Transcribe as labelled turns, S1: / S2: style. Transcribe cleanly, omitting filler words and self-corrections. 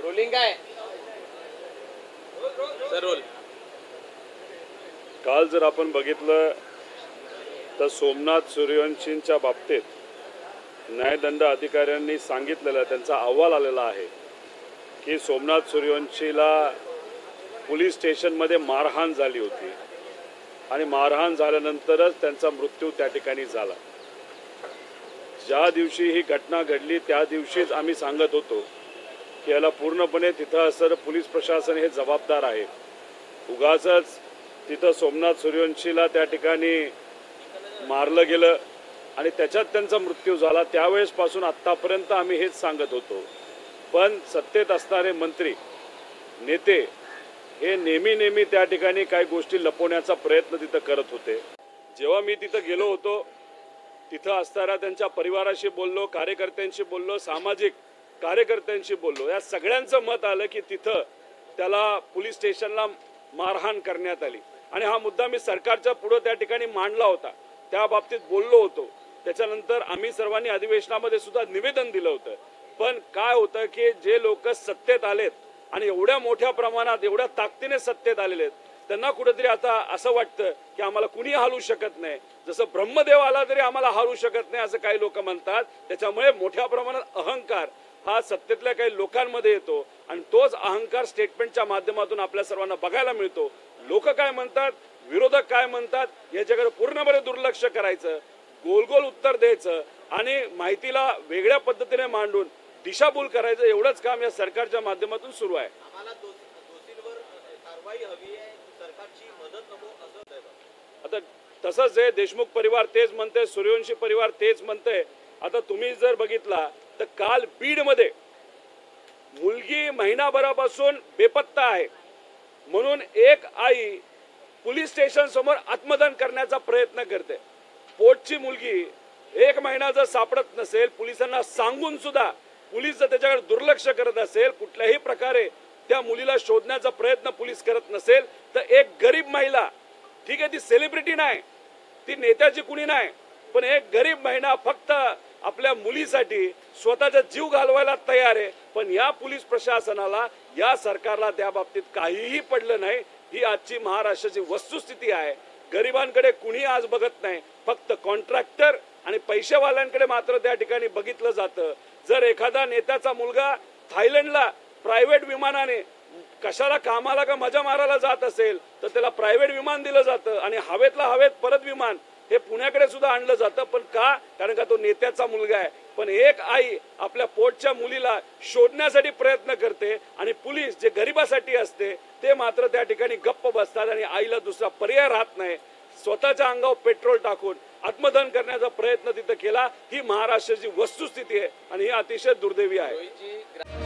S1: Rolling आहे sir role.
S2: काल जर आपण बघितलं तर सोमनाथ सूर्यवंशींच्या बाबतीत न्यायदंड अधिकाऱ्यांनी सांगितलेलं, त्यांचा अहवाल आलेला आहे की सोमनाथ सूर्यवंशीला पोलीस स्टेशनमध्ये मारहाण झाली होती आणि मारहाण झाल्यानंतरच त्यांचा मृत्यू त्या ठिकाणी झाला। ज्या दिवशी ही घटना घडली त्या दिवशीच आम्ही सांगत होतो की याला पूर्णपणे तिथं असं पोलीस प्रशासन हे जबाबदार आहे। उगाचच तिथं सोमनाथ सूर्यवंशीला त्या ठिकाणी मारलं गेलं आणि त्याच्यात त्यांचा मृत्यू झाला। त्यावेळेसपासून आत्तापर्यंत आम्ही हेच सांगत होतो, पण सत्तेत असणारे मंत्री नेते हे नेहमी त्या ठिकाणी काही गोष्टी लपवण्याचा प्रयत्न तिथं करत होते। जेव्हा मी तिथं गेलो होतो तिथं असणाऱ्या त्यांच्या परिवाराशी बोललो, कार्यकर्त्यांशी बोललो, सामाजिक कार्यकर्त्यांशी बोललो। या सगळ्यांचं मत आलं की तिथं त्याला पोलीस स्टेशनला मारहाण करण्यात आली आणि हा मुद्दा मी सरकारच्या पुढे त्या ठिकाणी मांडला होता, त्या बाबतीत बोललो होतो। त्याच्यानंतर आम्ही सर्वांनी अधिवेशनामध्ये सुद्धा निवेदन दिलं होतं। पण काय होतं की जे लोक सत्तेत आलेत आणि एवढ्या मोठ्या प्रमाणात एवढ्या ताकदीने सत्तेत आलेले आहेत त्यांना कुठेतरी आता असं वाटतं की आम्हाला कुणी हलवू शकत नाही, जसं ब्रह्मदेव आला तरी आम्हाला हलवू शकत नाही असं काही लोक म्हणतात। त्याच्यामुळे मोठ्या प्रमाणात अहंकार हा सत्तेतल्या काही लोकांमध्ये येतो आणि तोच अहंकार स्टेटमेंटच्या माध्यमातून आपल्या सर्वांना बघायला मिळतो। लोक काय म्हणतात, विरोधक काय म्हणतात याच्याकडे पूर्णपणे दुर्लक्ष करायचं, गोल उत्तर द्यायचं आणि माहितीला वेगळ्या पद्धतीने मांडून दिशाभूल करायचं, एवढंच काम या सरकारच्या माध्यमातून सुरू आहे। आता तसंच आहे, देशमुख परिवार तेच म्हणते, सूर्यवंशी परिवार तेच म्हणते। आता तुम्ही जर बघितला तर काल बीडमध्ये मुलगी महिनाभरापासून बेपत्ता आहे म्हणून एक आई पोलीस स्टेशन समोर आत्मदहन करण्याचा प्रयत्न करते। पोटची मुलगी 1 महिना जर सापडत नसेल, पोलिसांना सांगून सुद्धा पोलीस जर त्याच्याकडे दुर्लक्ष करत असेल, कुठल्याही प्रकारे त्या मुलीला शोधण्याचा प्रयत्न पोलीस करत नसेल, तर एक गरीब महिला, ठीक आहे ती सेलिब्रिटी नाही, ती नेत्याची कुणी नाही, पण एक गरीब महिला फक्त आपल्या मुलीसाठी स्वतःचा जीव घालवायला तयार आहे। पण या पोलीस प्रशासनाला, या सरकारला त्या बाबतीत काहीही पडलं नाही। ही आजची महाराष्ट्राची वस्तुस्थिती आहे। गरिबांकडे कुणी आज बघत नाही, फक्त कॉन्ट्रॅक्टर आणि पैसेवाल्यांकडे मात्र त्या ठिकाणी बघितलं जातं। जर एखादा नेत्याचा मुलगा थायलंडला प्रायव्हेट विमानाने कशाला कामाला का मजा मारायला जात असेल तर त्याला प्रायव्हेट विमान दिलं जातं आणि हवेतला हवेत परत विमान हे पुण्याकडे सुद्धा आणलं जातं। पण का? कारण का तो नेत्याचा मुलगा आहे। पण एक आई आपल्या पोटच्या मुलीला शोधण्यासाठी प्रयत्न करते आणि पोलीस जे गरिबासाठी असते ते मात्र त्या ठिकाणी गप्प बसतात आणि आईला दुसरा पर्याय राहत नाही, स्वतःच्या अंगावर पेट्रोल टाकून आत्मदहन करण्याचा प्रयत्न तिथं केला। ही महाराष्ट्राची वस्तुस्थिती आहे आणि ही अतिशय दुर्दैवी आहे।